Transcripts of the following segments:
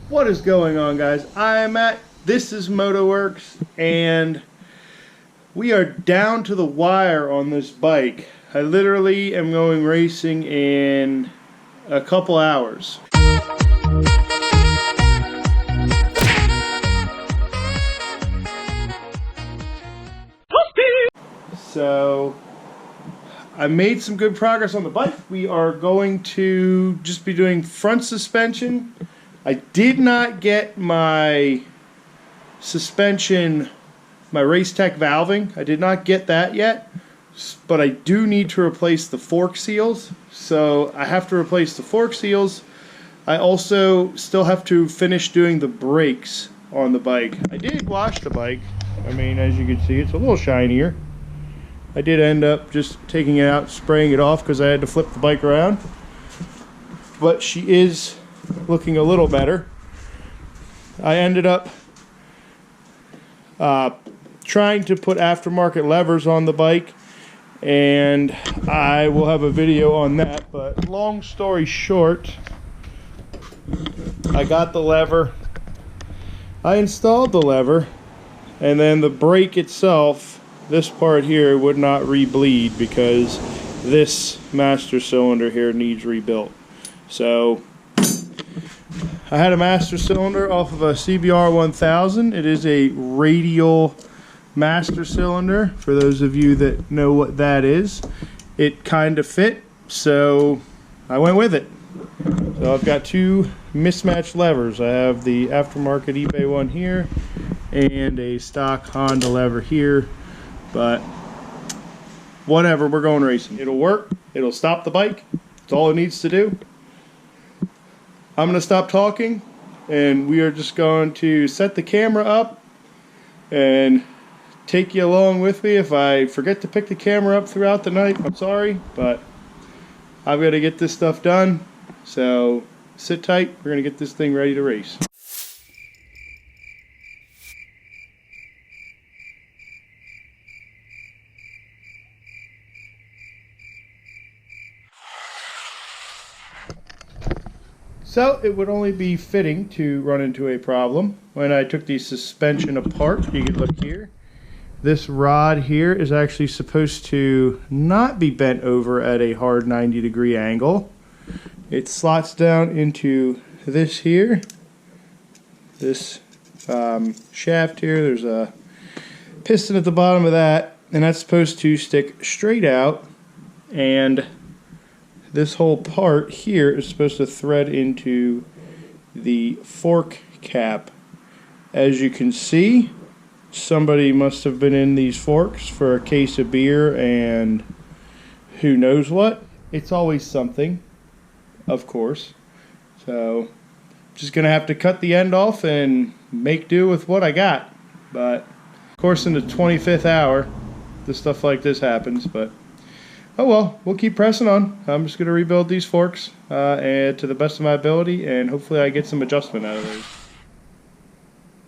What is going on, guys? This is MotoWorks, and we are down to the wire on this bike. I literally am going racing in a couple hours. So I made some good progress on the bike. We are going to just be doing front suspension. I did not get my suspension, my Race Tech valving. I did not get that yet, but I do need to replace the fork seals. So I have to replace the fork seals. I also still have to finish doing the brakes on the bike. I did wash the bike. I mean, as you can see, it's a little shinier. I did end up just taking it out, spraying it off because I had to flip the bike around. But she is looking a little better. I ended up trying to put aftermarket levers on the bike, and I will have a video on that. But long story short, I got the lever, I installed the lever, and then the brake itself, this part here, would not re-bleed because this master cylinder here needs rebuilt. So I had a master cylinder off of a CBR 1000. It is a radial master cylinder, for those of you that know what that is. It kind of fit, so I went with it. So I've got two mismatched levers. I have the aftermarket eBay one here and a stock Honda lever here, but whatever, we're going racing. It'll work, it'll stop the bike, that's all it needs to do. I'm going to stop talking, and we are just going to set the camera up and take you along with me. If I forget to pick the camera up throughout the night, I'm sorry, but I've got to get this stuff done. So sit tight, we're going to get this thing ready to race. So it would only be fitting to run into a problem. When I took the suspension apart, you can look here. This rod here is actually supposed to not be bent over at a hard 90-degree angle. It slots down into this here. This shaft here, there's a piston at the bottom of that, and that's supposed to stick straight out, and this whole part here is supposed to thread into the fork cap. As you can see, somebody must have been in these forks for a case of beer and who knows what. It's always something, of course. So just gonna have to cut the end off and make do with what I got. But of course, in the 25th hour, stuff like this happens. But oh well, we'll keep pressing on. I'm just going to rebuild these forks and to the best of my ability, and hopefully I get some adjustment out of those.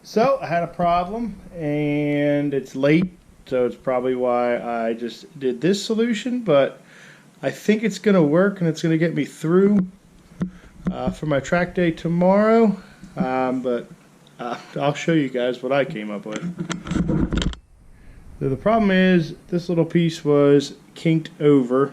So I had a problem, and it's late, so it's probably why I just did this solution, but I think it's going to work, and it's going to get me through for my track day tomorrow, but I'll show you guys what I came up with. So the problem is this little piece was kinked over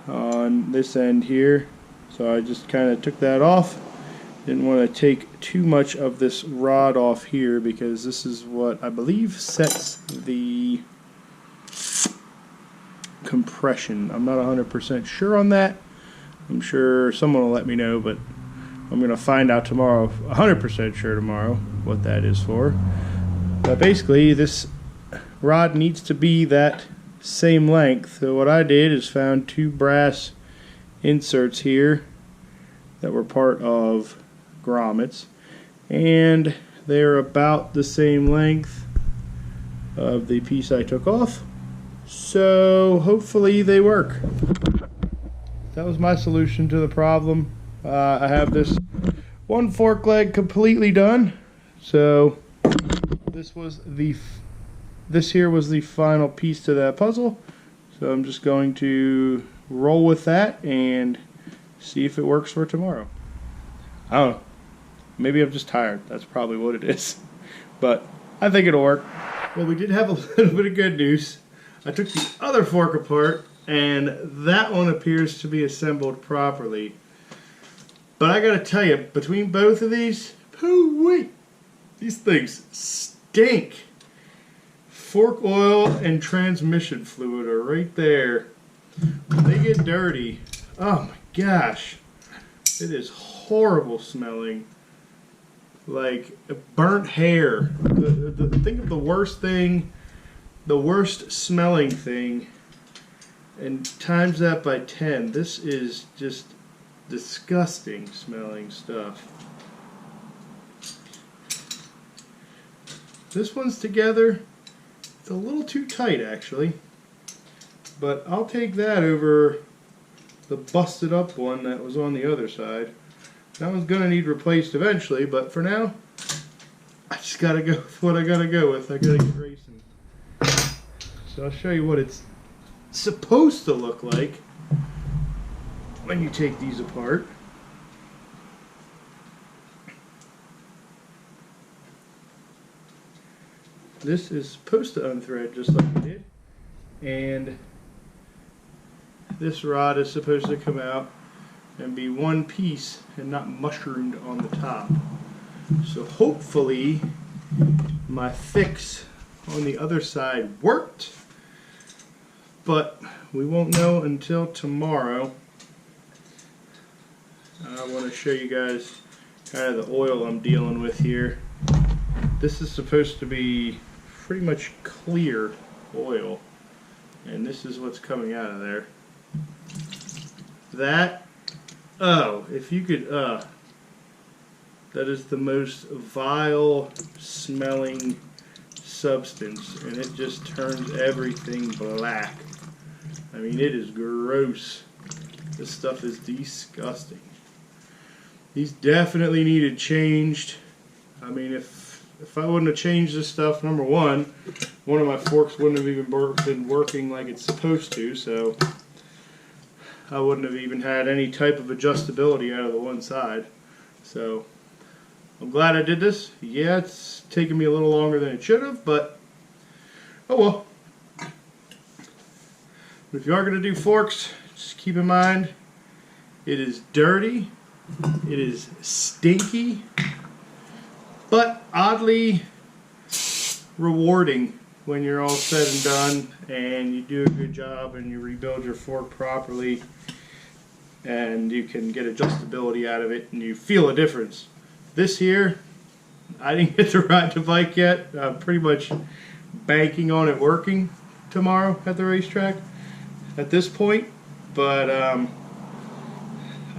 on this end here, so I just kind of took that off. Didn't want to take too much of this rod off here because this is what I believe sets the compression. I'm not 100% sure on that. I'm sure someone will let me know, but I'm going to find out tomorrow, 100% sure tomorrow, what that is for. But basically this rod needs to be that same length. So what I did is found two brass inserts here that were part of grommets, and they're about the same length of the piece I took off, so hopefully they work. That was my solution to the problem. I have this one fork leg completely done, so this here was the final piece to that puzzle. So I'm just going to roll with that and see if it works for tomorrow. I don't know. Maybe I'm just tired. That's probably what it is. But I think it'll work. Well, we did have a little bit of good news. I took the other fork apart, and that one appears to be assembled properly. But I gotta tell you, between both of these, wait, these things stink. Fork oil and transmission fluid are right there. When they get dirty, oh my gosh, it is horrible smelling. Like burnt hair. Think of the worst thing, the worst smelling thing, and times that by 10. This is just disgusting smelling stuff. This one's together. It's a little too tight actually, but I'll take that over the busted up one that was on the other side. That one's gonna need replaced eventually, but for now, I just gotta go with what I gotta go with. I gotta get racing. So I'll show you what it's supposed to look like when you take these apart. This is supposed to unthread just like it did, and this rod is supposed to come out and be one piece and not mushroomed on the top. So hopefully my fix on the other side worked, but we won't know until tomorrow. I want to show you guys kind of the oil I'm dealing with here. This is supposed to be pretty much clear oil, and this is what's coming out of there. That, oh, if you could, that is the most vile smelling substance, and it just turns everything black. I mean, it is gross. This stuff is disgusting. These definitely needed changed. I mean, if I wouldn't have changed this stuff, number one of my forks wouldn't have even been working like it's supposed to, so I wouldn't have even had any type of adjustability out of the one side. So I'm glad I did this. Yeah, it's taken me a little longer than it should have, but oh well. If you are going to do forks, just keep in mind it is dirty, it is stinky, but oddly rewarding when you're all said and done and you do a good job and you rebuild your fork properly and you can get adjustability out of it and you feel a difference. This here, I didn't get to ride the bike yet. I'm pretty much banking on it working tomorrow at the racetrack at this point, but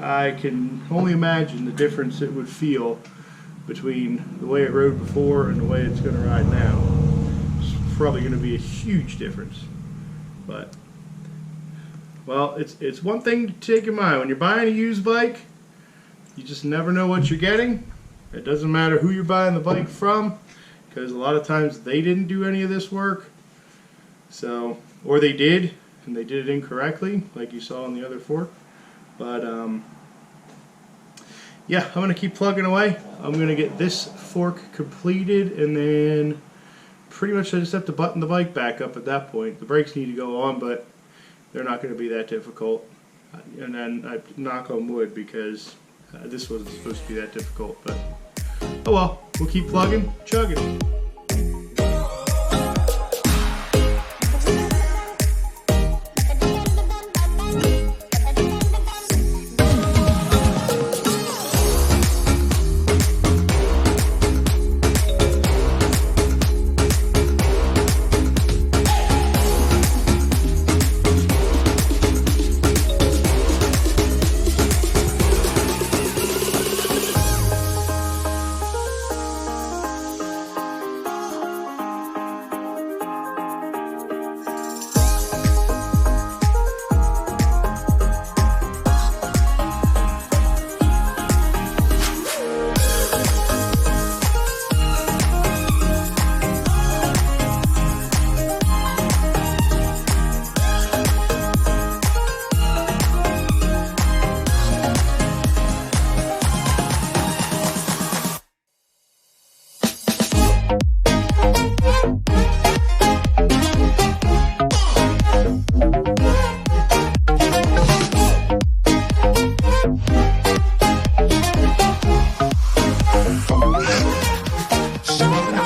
I can only imagine the difference it would feel between the way it rode before and the way it's going to ride now. It's probably going to be a huge difference. But, well, it's one thing to take in mind. When you're buying a used bike, you just never know what you're getting. It doesn't matter who you're buying the bike from, because a lot of times they didn't do any of this work. So, or they did, and they did it incorrectly, like you saw on the other fork. But, yeah, I'm going to keep plugging away. I'm going to get this fork completed, and then pretty much I just have to button the bike back up at that point. The brakes need to go on, but they're not going to be that difficult. And then I knock on wood, because this wasn't supposed to be that difficult. But, oh well, we'll keep plugging, chugging.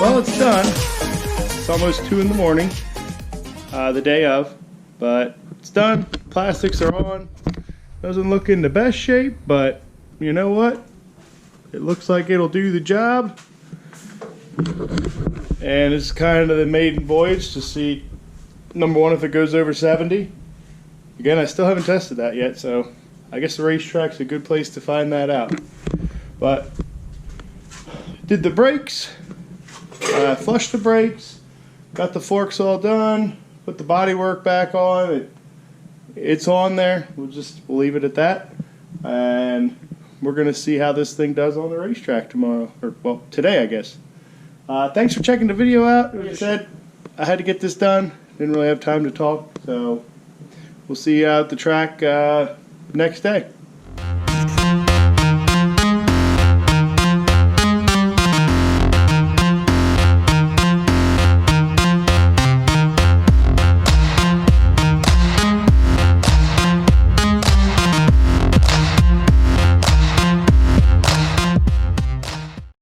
Well, it's done. It's almost 2 in the morning, the day of, but it's done. Plastics are on. Doesn't look in the best shape, but you know what? It looks like it'll do the job. And it's kind of the maiden voyage to see, number one, if it goes over 70. Again, I still haven't tested that yet, so I guess the racetrack's a good place to find that out. But did the brakes, flushed the brakes, got the forks all done, put the bodywork back on. It's on there. We'll leave it at that, and we're gonna see how this thing does on the racetrack tomorrow, or well, today, I guess. Thanks for checking the video out. Like I said, I had to get this done. Didn't really have time to talk, so we'll see you out at the track next day.